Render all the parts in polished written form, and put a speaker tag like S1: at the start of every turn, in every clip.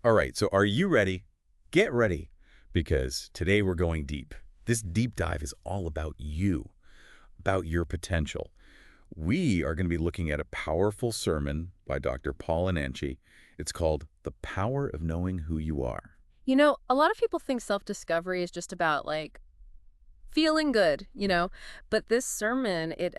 S1: All right, so are you ready? Get ready, because today we're going deep. This deep dive is all about you, about your potential. We are going to be looking at a powerful sermon by Dr. Paul Enenche. It's called The Power of Knowing Who You Are.
S2: You know, a lot of people think self-discovery is just about feeling good, but this sermon, it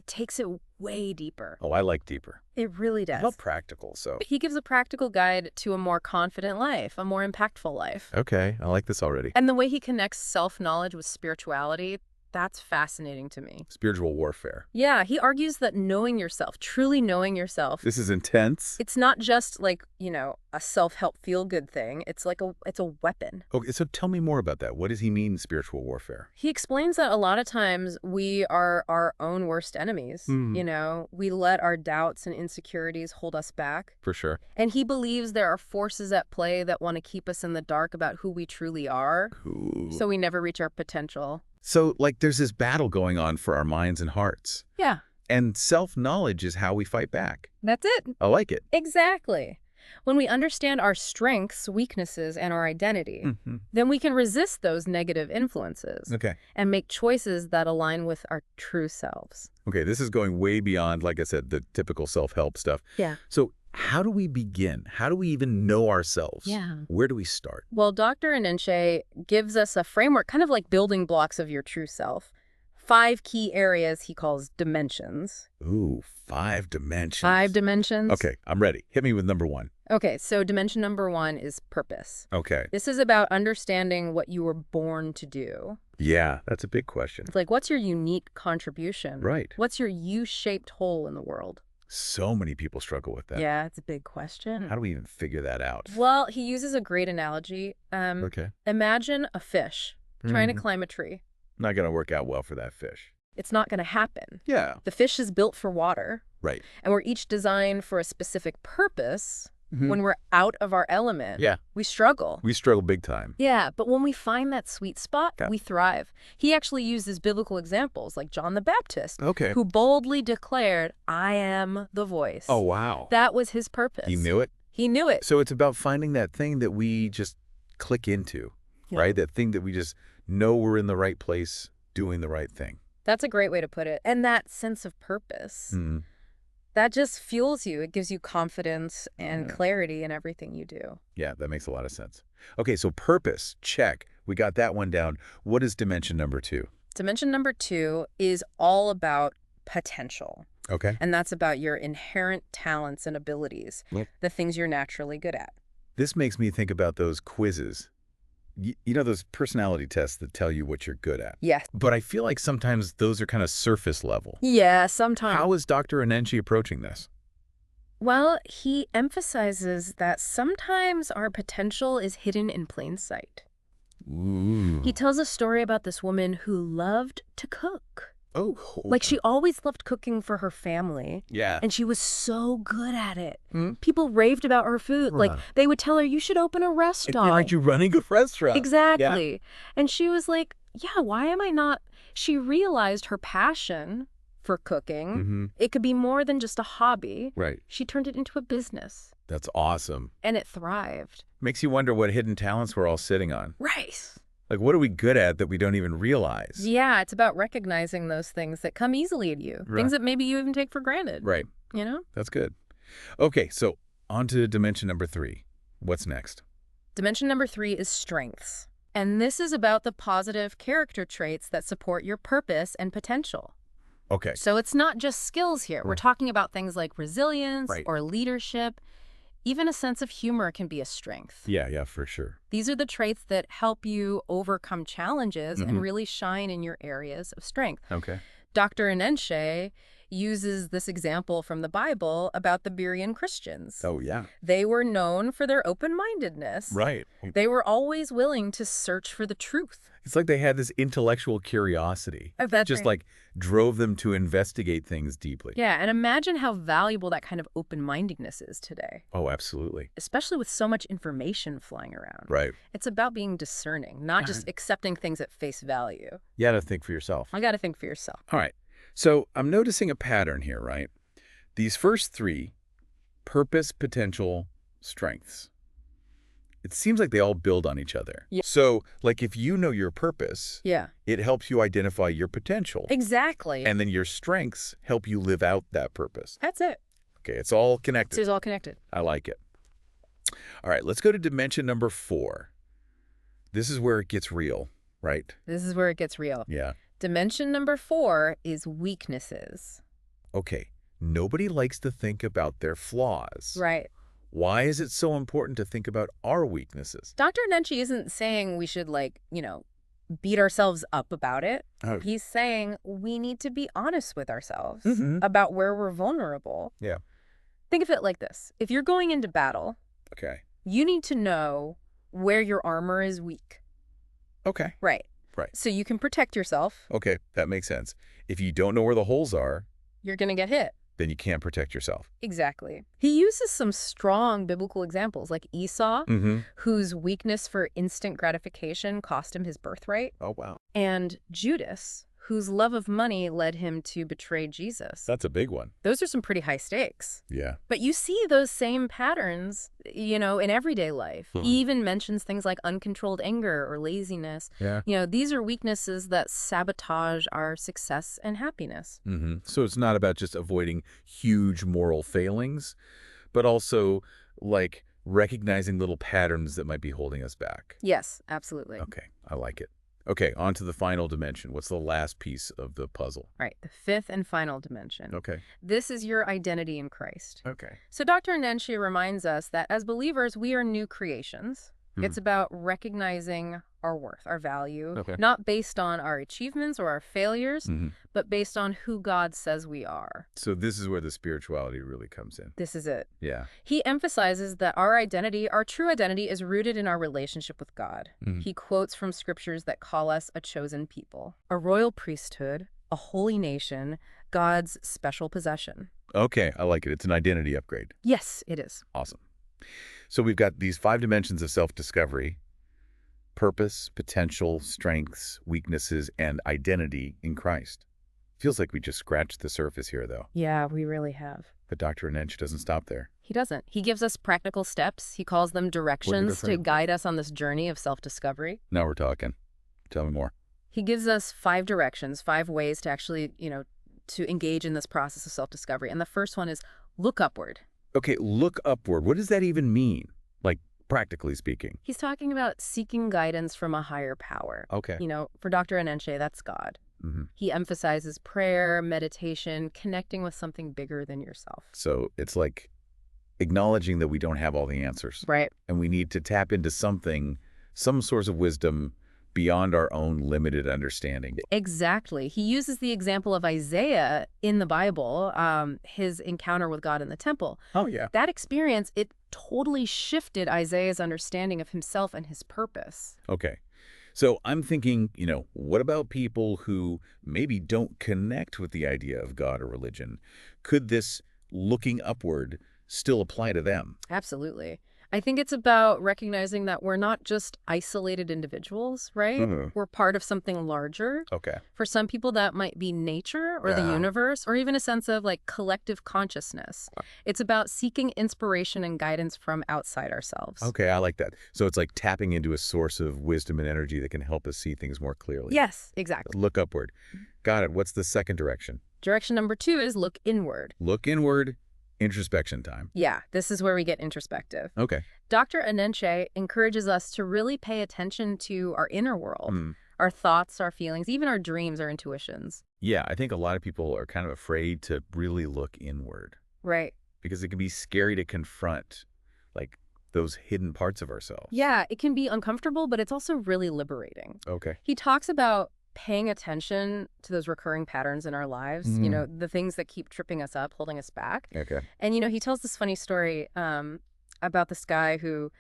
S2: takes it way deeper.
S1: Oh, I like deeper.
S2: It really
S1: How about
S2: does.
S1: practical? So,
S2: He gives a practical guide to a more confident life, a more impactful life.
S1: okay, I like this already.
S2: And the way he connects self-knowledge with spirituality, that's fascinating to me.
S1: Spiritual warfare.
S2: Yeah, he argues that knowing yourself, truly knowing yourself,
S1: This is intense.
S2: it's not just a self-help feel-good thing. It's it's a weapon.
S1: Okay, so tell me more about that. What does he mean, spiritual warfare?
S2: He explains that a lot of times we are our own worst enemies. We let our doubts and insecurities hold us back.
S1: For sure.
S2: And he believes there are forces at play that want to keep us in the dark about who we truly are,
S1: Ooh.
S2: so we never reach our potential.
S1: So, there's this battle going on for our minds and hearts.
S2: Yeah,
S1: And self-knowledge is how we fight back.
S2: that's it.
S1: I like it.
S2: Exactly. When we understand our strengths, weaknesses, and our identity, then we can resist those negative influences
S1: Okay.
S2: and make choices that align with our true selves.
S1: Okay, this is going way beyond, like I said, the typical self-help stuff.
S2: Yeah.
S1: So how do we begin? How do we even know ourselves?
S2: Yeah.
S1: Where do we start?
S2: Well, Dr. Enenche gives us a framework, kind of like building blocks of your true self. 5 key areas he calls dimensions.
S1: Ooh, 5 dimensions.
S2: 5 dimensions.
S1: Okay, I'm ready. Hit me with number 1.
S2: Okay, so dimension number 1 is purpose.
S1: Okay.
S2: This is about understanding what you were born to do.
S1: Yeah, that's a big question.
S2: It's like, what's your unique contribution?
S1: Right.
S2: What's your U-shaped hole in the world?
S1: So many people struggle with that.
S2: Yeah, it's a big question.
S1: How do we even figure that out?
S2: Well, he uses a great analogy.
S1: Okay.
S2: Imagine a fish trying to climb a tree.
S1: Not going to work out well for that fish.
S2: It's not going to happen.
S1: Yeah.
S2: The fish is built for water,
S1: Right.
S2: and we're each designed for a specific purpose. When we're out of our element,
S1: Yeah.
S2: we struggle.
S1: We struggle big time.
S2: Yeah, but when we find that sweet spot,
S1: Yeah.
S2: we thrive. He actually uses biblical examples like John the Baptist,
S1: Okay.
S2: who boldly declared, "I am the voice."
S1: Oh, wow.
S2: That was his purpose.
S1: He knew it?
S2: He knew it.
S1: So it's about finding that thing that we just click into,
S2: Yeah.
S1: right? That thing that we just know we're in the right place, doing the right thing.
S2: That's a great way to put it. And that sense of purpose, that just fuels you. It gives you confidence and clarity in everything you do.
S1: Yeah, that makes a lot of sense. Okay, so purpose, check. We got that one down. What is dimension number 2?
S2: Dimension number 2 is all about potential.
S1: Okay.
S2: And that's about your inherent talents and abilities,
S1: Yep.
S2: the things you're naturally good at.
S1: This makes me think about those quizzes. You know, those personality tests that tell you what you're good at.
S2: Yes.
S1: But I feel like sometimes those are kind of surface level.
S2: Yeah, sometimes.
S1: How is Dr. Enenche approaching this?
S2: Well, he emphasizes that sometimes our potential is hidden in plain sight.
S1: Ooh.
S2: He tells a story about this woman who loved to cook.
S1: Oh.
S2: She always loved cooking for her family.
S1: Yeah.
S2: And she was so good at it. People raved about her food.
S1: Right.
S2: They would tell her, you should open a restaurant.
S1: Aren't you running a restaurant?
S2: Exactly.
S1: Yeah.
S2: And she was like, yeah, why am I not? She realized her passion for cooking, it could be more than just a hobby.
S1: Right.
S2: She turned it into a business.
S1: That's awesome.
S2: And it thrived.
S1: Makes you wonder what hidden talents we're all sitting on.
S2: Right.
S1: Like, what are we good at that we don't even realize?
S2: Yeah, it's about recognizing those things that come easily at you.
S1: Right.
S2: Things that maybe you even take for granted.
S1: Right.
S2: You know?
S1: That's good. Okay, so on to dimension number 3. What's next?
S2: Dimension number 3 is strengths. And this is about the positive character traits that support your purpose and potential.
S1: Okay.
S2: So it's not just skills here. We're talking about things like resilience
S1: Right.
S2: or leadership. Even a sense of humor can be a strength.
S1: Yeah, for sure.
S2: These are the traits that help you overcome challenges and really shine in your areas of strength.
S1: Okay.
S2: Dr. Enenche uses this example from the Bible about the Berean Christians.
S1: Oh, yeah.
S2: They were known for their open-mindedness.
S1: Right.
S2: They were always willing to search for the truth.
S1: It's like they had this intellectual curiosity.
S2: That's
S1: just
S2: right.
S1: like drove them to investigate things deeply.
S2: Yeah, and imagine how valuable that kind of open-mindedness is today,
S1: Oh, absolutely.
S2: especially with so much information flying around.
S1: Right.
S2: It's about being discerning, not just accepting things at face value.
S1: You got to think for yourself.
S2: I got to think for yourself.
S1: All right. So I'm noticing a pattern here, right? These first 3, purpose, potential, strengths. it seems like they all build on each other.
S2: Yeah.
S1: So, like, if you know your purpose,
S2: Yeah.
S1: it helps you identify your potential.
S2: Exactly.
S1: And then your strengths help you live out that purpose.
S2: That's it.
S1: Okay, it's all connected.
S2: It's all connected.
S1: I like it. All right, let's go to dimension number 4. This is where it gets real, right?
S2: This is where it gets real.
S1: Yeah.
S2: Dimension number 4 is weaknesses.
S1: Okay, nobody likes to think about their flaws.
S2: Right.
S1: Why is it so important to think about our weaknesses?
S2: Dr. Enenche isn't saying we should, like, beat ourselves up about it.
S1: Oh.
S2: He's saying we need to be honest with ourselves
S1: Mhm.
S2: about where we're vulnerable.
S1: Yeah.
S2: Think of it like this. If you're going into battle,
S1: Okay.
S2: you need to know where your armor is weak.
S1: Okay.
S2: Right.
S1: Right.
S2: So you can protect yourself.
S1: Okay, that makes sense. If you don't know where the holes are,
S2: You're going to get hit.
S1: then you can't protect yourself.
S2: Exactly. He uses some strong biblical examples, like Esau,
S1: Mm-hmm.
S2: whose weakness for instant gratification cost him his birthright,
S1: Oh, wow.
S2: and Judas, whose love of money led him to betray Jesus.
S1: That's a big one.
S2: Those are some pretty high stakes.
S1: Yeah.
S2: But you see those same patterns, in everyday life.
S1: Hmm.
S2: He even mentions things like uncontrolled anger or laziness.
S1: Yeah.
S2: These are weaknesses that sabotage our success and happiness.
S1: Mm-hmm. So it's not about just avoiding huge moral failings, but also, like, recognizing little patterns that might be holding us back.
S2: Yes, absolutely.
S1: Okay, I like it. Okay, on to the final dimension. What's the last piece of the puzzle?
S2: Right, the fifth and final dimension.
S1: Okay.
S2: This is your identity in Christ.
S1: Okay.
S2: So Dr. Enenche reminds us that as believers, we are new creations. It's about recognizing our worth, our value,
S1: Okay.
S2: not based on our achievements or our failures,
S1: Mm-hmm.
S2: but based on who God says we are.
S1: So this is where the spirituality really comes in.
S2: This is it.
S1: Yeah.
S2: He emphasizes that our identity, our true identity, is rooted in our relationship with God.
S1: Mhm.
S2: He quotes from scriptures that call us a chosen people, a royal priesthood, a holy nation, God's special possession.
S1: Okay, I like it. It's an identity upgrade.
S2: Yes, it is.
S1: Awesome. So we've got these 5 dimensions of self-discovery: purpose, potential, strengths, weaknesses, and identity in Christ. Feels like we just scratched the surface here, though.
S2: Yeah, we really have.
S1: But Dr. Enenche doesn't stop there.
S2: He doesn't. He gives us practical steps. He calls them directions to
S1: different?
S2: guide us on this journey of self-discovery.
S1: Now we're talking. Tell me more.
S2: He gives us 5 directions, 5 ways to actually, to engage in this process of self-discovery. And the first one is look upward.
S1: Okay, look upward. What does that even mean? Like, practically speaking.
S2: He's talking about seeking guidance from a higher power.
S1: Okay.
S2: For Dr. Enenche, that's God.
S1: Mm-hmm.
S2: He emphasizes prayer, meditation, connecting with something bigger than yourself.
S1: So it's like acknowledging that we don't have all the answers.
S2: Right.
S1: And we need to tap into something, some source of wisdom beyond our own limited understanding.
S2: Exactly. He uses the example of Isaiah in the Bible, his encounter with God in the temple.
S1: Oh, yeah.
S2: That experience, it totally shifted Isaiah's understanding of himself and his purpose.
S1: Okay. So I'm thinking, what about people who maybe don't connect with the idea of God or religion? Could this looking upward still apply to them?
S2: Absolutely. I think it's about recognizing that we're not just isolated individuals, right?
S1: Mhm.
S2: We're part of something larger.
S1: Okay.
S2: For some people, that might be nature or the
S1: Yeah.
S2: universe, or even a sense of collective consciousness. It's about seeking inspiration and guidance from outside ourselves.
S1: Okay, I like that. So it's like tapping into a source of wisdom and energy that can help us see things more clearly.
S2: Yes, exactly.
S1: Look upward. Got it. What's the second direction?
S2: Direction number 2 is look inward.
S1: Look inward, introspection time.
S2: Yeah, this is where we get introspective.
S1: Okay.
S2: Dr. Enenche encourages us to really pay attention to our inner world,
S1: Mm.
S2: our thoughts, our feelings, even our dreams, our intuitions.
S1: Yeah, I think a lot of people are kind of afraid to really look inward
S2: Right.
S1: because it can be scary to confront, like, those hidden parts of ourselves.
S2: Yeah, it can be uncomfortable, but it's also really liberating.
S1: Okay.
S2: He talks about paying attention to those recurring patterns in our lives, the things that keep tripping us up, holding us back.
S1: Okay.
S2: And, he tells this funny story about this guy who,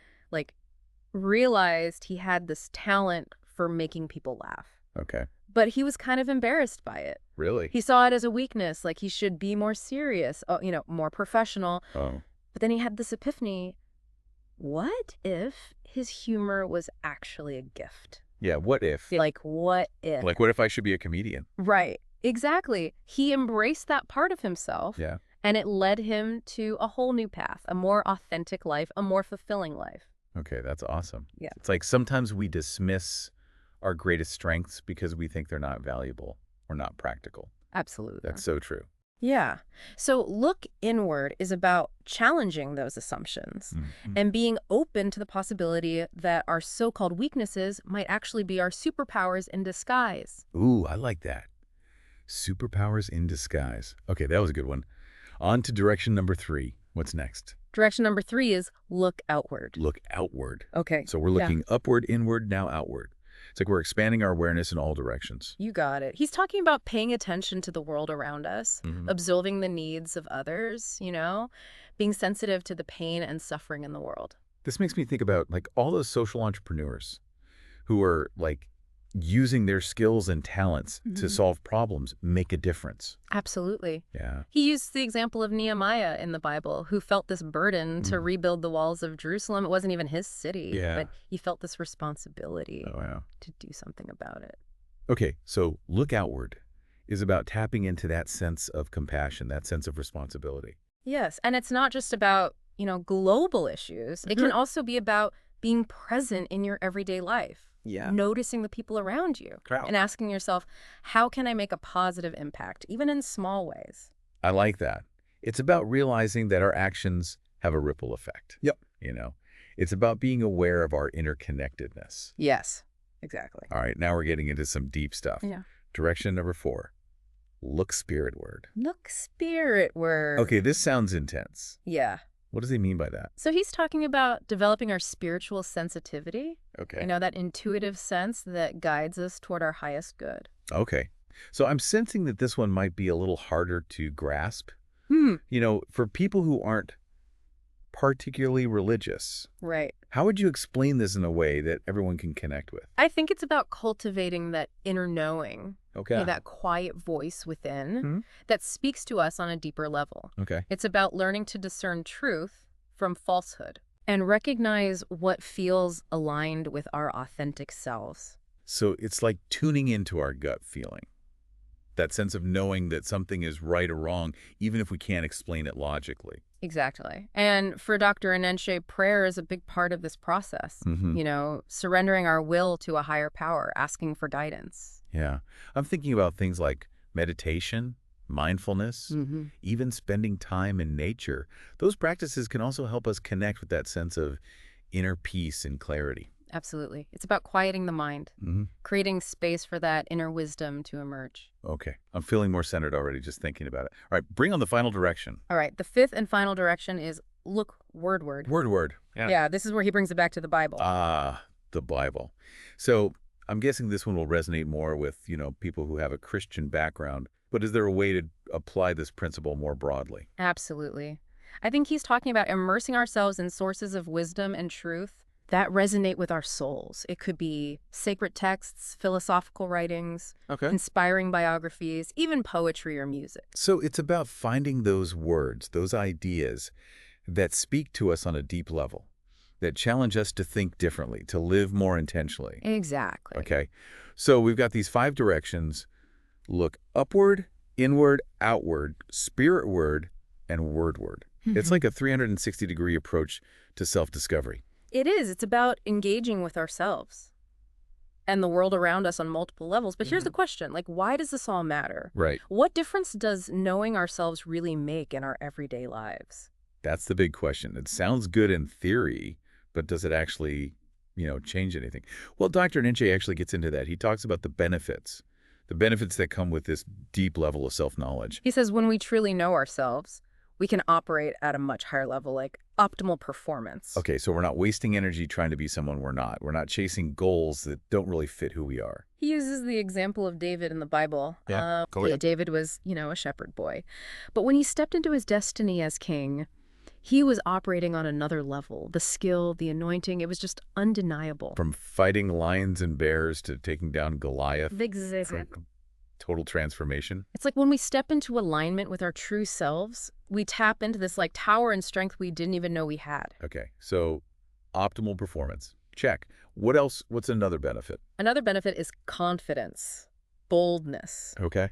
S2: realized he had this talent for making people laugh.
S1: Okay.
S2: But he was kind of embarrassed by it.
S1: Really?
S2: He saw it as a weakness, like he should be more serious, more professional.
S1: Oh.
S2: But then he had this epiphany. What if his humor was actually a gift?
S1: Yeah, what if?
S2: What if?
S1: What if I should be a comedian?
S2: Right. Exactly. He embraced that part of himself.
S1: Yeah.
S2: And it led him to a whole new path, a more authentic life, a more fulfilling life.
S1: Okay, that's awesome.
S2: Yeah.
S1: It's like sometimes we dismiss our greatest strengths because we think they're not valuable or not practical.
S2: Absolutely.
S1: That's so true.
S2: Yeah. So look inward is about challenging those assumptions
S1: Mhm.
S2: and being open to the possibility that our so-called weaknesses might actually be our superpowers in disguise.
S1: Ooh, I like that. Superpowers in disguise. Okay, that was a good one. On to direction number 3. What's next?
S2: Direction number 3 is look outward.
S1: Look outward.
S2: Okay.
S1: So we're
S2: Yeah.
S1: looking upward, inward, now outward. It's like we're expanding our awareness in all directions.
S2: You got it. He's talking about paying attention to the world around us,
S1: Mhm.
S2: observing the needs of others, being sensitive to the pain and suffering in the world.
S1: This makes me think about like all those social entrepreneurs who are like using their skills and talents to solve problems, make a difference.
S2: Absolutely.
S1: Yeah.
S2: He used the example of Nehemiah in the Bible, who felt this burden to rebuild the walls of Jerusalem. It wasn't even his city,
S1: Yeah.
S2: but he felt this responsibility
S1: Oh, wow.
S2: to do something about it.
S1: Okay, so look outward is about tapping into that sense of compassion, that sense of responsibility.
S2: Yes, and it's not just about, global issues. It can also be about being present in your everyday life.
S1: Yeah.
S2: Noticing the people around you
S1: Wow.
S2: and asking yourself, how can I make a positive impact, even in small ways?
S1: I like that. It's about realizing that our actions have a ripple effect.
S2: Yep.
S1: It's about being aware of our interconnectedness.
S2: Yes, exactly.
S1: All right, now we're getting into some deep stuff.
S2: Yeah.
S1: Direction number 4, look spiritward.
S2: Look spiritward.
S1: Okay, this sounds intense.
S2: Yeah.
S1: What does he mean by that?
S2: So he's talking about developing our spiritual sensitivity,
S1: Okay.
S2: that intuitive sense that guides us toward our highest good.
S1: Okay. So I'm sensing that this one might be a little harder to grasp. For people who aren't particularly religious,
S2: Right.
S1: how would you explain this in a way that everyone can connect with?
S2: I think it's about cultivating that inner knowing,
S1: Okay.
S2: that quiet voice within
S1: Mhm.
S2: that speaks to us on a deeper level.
S1: Okay.
S2: It's about learning to discern truth from falsehood and recognize what feels aligned with our authentic selves.
S1: So it's like tuning into our gut feeling. That sense of knowing that something is right or wrong, even if we can't explain it logically.
S2: Exactly. And for Dr. Enenche, prayer is a big part of this process.
S1: Mhm.
S2: Surrendering our will to a higher power, asking for guidance.
S1: Yeah. I'm thinking about things like meditation, mindfulness, even spending time in nature. Those practices can also help us connect with that sense of inner peace and clarity.
S2: Absolutely. It's about quieting the mind, creating space for that inner wisdom to emerge.
S1: Okay. I'm feeling more centered already just thinking about it. All right, bring on the final direction.
S2: All right. The 5th and final direction is look wordward.
S1: Word.
S2: Yeah, this is where he brings it back to the Bible.
S1: Ah, the Bible. So I'm guessing this one will resonate more with, people who have a Christian background. But is there a way to apply this principle more broadly?
S2: Absolutely. I think he's talking about immersing ourselves in sources of wisdom and truth that resonate with our souls. It could be sacred texts, philosophical writings,
S1: Okay.
S2: inspiring biographies, even poetry or music.
S1: So it's about finding those words, those ideas that speak to us on a deep level, that challenge us to think differently, to live more intentionally.
S2: Exactly.
S1: Okay. So we've got these 5 directions. Look upward, inward, outward, spiritward, and wordward. It's like a 360-degree approach to self-discovery.
S2: It is. It's about engaging with ourselves and the world around us on multiple levels. But here's the question, why does this all matter?
S1: Right.
S2: What difference does knowing ourselves really make in our everyday lives?
S1: That's the big question. It sounds good in theory, but does it actually, change anything? Well, Dr. Enenche actually gets into that. He talks about the benefits that come with this deep level of self-knowledge.
S2: He says when we truly know ourselves, we can operate at a much higher level, like optimal performance.
S1: Okay, so we're not wasting energy trying to be someone we're not. We're not chasing goals that don't really fit who we are.
S2: He uses the example of David in the Bible.
S1: Yeah, go ahead.
S2: David was, a shepherd boy. But when he stepped into his destiny as king, he was operating on another level. The skill, the anointing, it was just undeniable.
S1: From fighting lions and bears to taking down Goliath.
S2: Exactly.
S1: Total transformation.
S2: It's like when we step into alignment with our true selves, we tap into this tower and strength we didn't even know we had.
S1: Okay, so optimal performance. Check. What else? What's another benefit?
S2: Another benefit is confidence, boldness.
S1: Okay.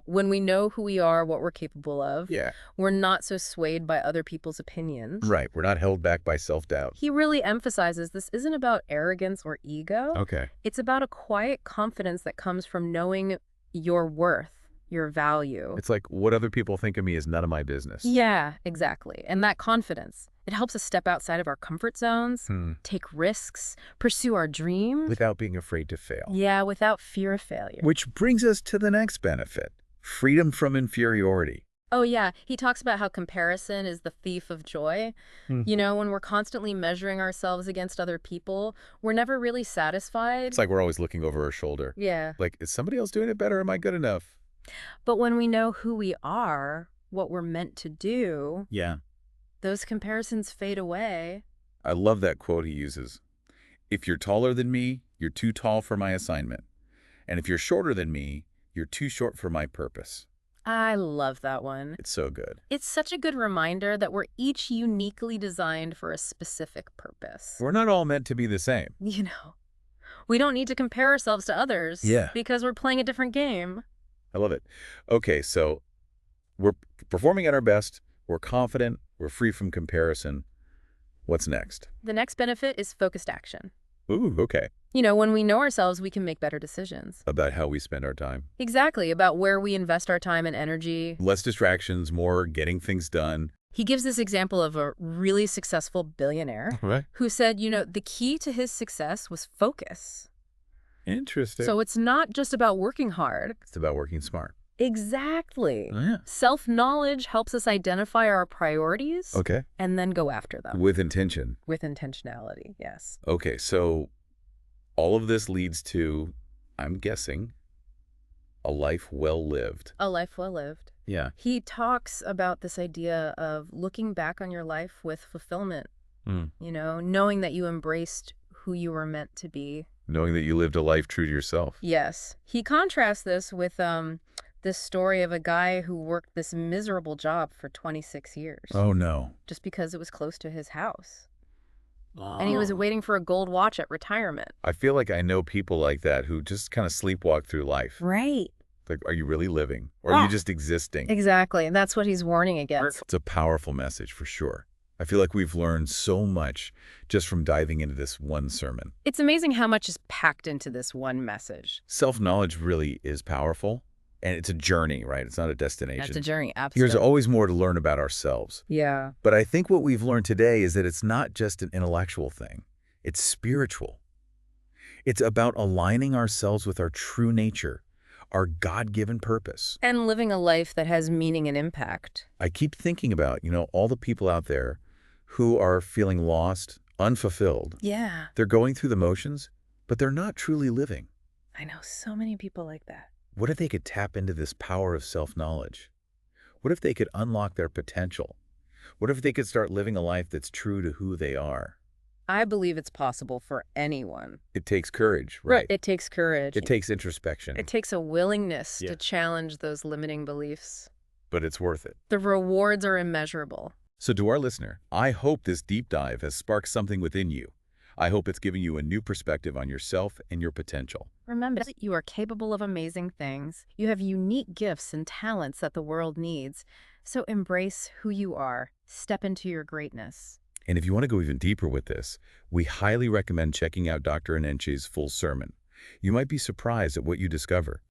S2: When we know who we are, what we're capable of,
S1: Yeah.
S2: we're not so swayed by other people's opinions.
S1: Right. We're not held back by self-doubt.
S2: He really emphasizes this isn't about arrogance or ego.
S1: Okay.
S2: It's about a quiet confidence that comes from knowing your worth, your value.
S1: It's like what other people think of me is none of my business.
S2: Yeah, exactly. And that confidence, it helps us step outside of our comfort zones, take risks, pursue our dreams.
S1: Without being afraid to fail.
S2: Yeah, without fear of failure.
S1: Which brings us to the next benefit, freedom from inferiority.
S2: Oh, yeah. He talks about how comparison is the thief of joy. When we're constantly measuring ourselves against other people, we're never really satisfied.
S1: It's like we're always looking over our shoulder.
S2: Yeah.
S1: Like, is somebody else doing it better? Am I good enough?
S2: But when we know who we are, what we're meant to do,
S1: Yeah.
S2: those comparisons fade away.
S1: I love that quote he uses. If you're taller than me, you're too tall for my assignment. And if you're shorter than me, you're too short for my purpose.
S2: I love that one.
S1: It's so good.
S2: It's such a good reminder that we're each uniquely designed for a specific purpose.
S1: We're not all meant to be the same.
S2: We don't need to compare ourselves to others.
S1: Yeah.
S2: Because we're playing a different game.
S1: I love it. Okay, so we're performing at our best. We're confident. We're free from comparison. What's next?
S2: The next benefit is focused action.
S1: Ooh, okay.
S2: When we know ourselves, we can make better decisions.
S1: About how we spend our time.
S2: Exactly, about where we invest our time and energy.
S1: Less distractions, more getting things done.
S2: He gives this example of a really successful billionaire
S1: Right.
S2: who said, the key to his success was focus.
S1: Interesting.
S2: So it's not just about working hard.
S1: It's about working smart.
S2: Exactly.
S1: Oh, yeah.
S2: Self-knowledge helps us identify our priorities
S1: Okay.
S2: and then go after them.
S1: With intention.
S2: With intentionality, yes.
S1: Okay, so all of this leads to, I'm guessing, a life well lived.
S2: A life well lived.
S1: Yeah.
S2: He talks about this idea of looking back on your life with fulfillment, knowing that you embraced who you were meant to be.
S1: Knowing that you lived a life true to yourself.
S2: Yes. He contrasts this with this story of a guy who worked this miserable job for 26 years.
S1: Oh, no.
S2: Just because it was close to his house. And he was waiting for a gold watch at retirement.
S1: I feel like I know people like that who just kind of sleepwalk through life.
S2: Right.
S1: Like, are you really living? Or are you just existing?
S2: Exactly. And that's what he's warning against.
S1: It's a powerful message for sure. I feel like we've learned so much just from diving into this one sermon.
S2: It's amazing how much is packed into this one message.
S1: Self-knowledge really is powerful, and it's a journey, right? It's not a destination.
S2: That's a journey, absolutely.
S1: There's always more to learn about ourselves.
S2: Yeah.
S1: But I think what we've learned today is that it's not just an intellectual thing. It's spiritual. It's about aligning ourselves with our true nature, our God-given purpose.
S2: And living a life that has meaning and impact.
S1: I keep thinking about, all the people out there who are feeling lost, unfulfilled.
S2: Yeah.
S1: They're going through the motions, but they're not truly living.
S2: I know so many people like that.
S1: What if they could tap into this power of self-knowledge? What if they could unlock their potential? What if they could start living a life that's true to who they are?
S2: I believe it's possible for anyone.
S1: It takes courage, right?
S2: It takes courage.
S1: It takes introspection.
S2: It takes a willingness
S1: Yeah.
S2: to challenge those limiting beliefs.
S1: But it's worth it.
S2: The rewards are immeasurable.
S1: So to our listener, I hope this deep dive has sparked something within you. I hope it's given you a new perspective on yourself and your potential.
S2: Remember that you are capable of amazing things. You have unique gifts and talents that the world needs. So embrace who you are. Step into your greatness.
S1: And if you want to go even deeper with this, we highly recommend checking out Dr. Enenche's full sermon. You might be surprised at what you discover.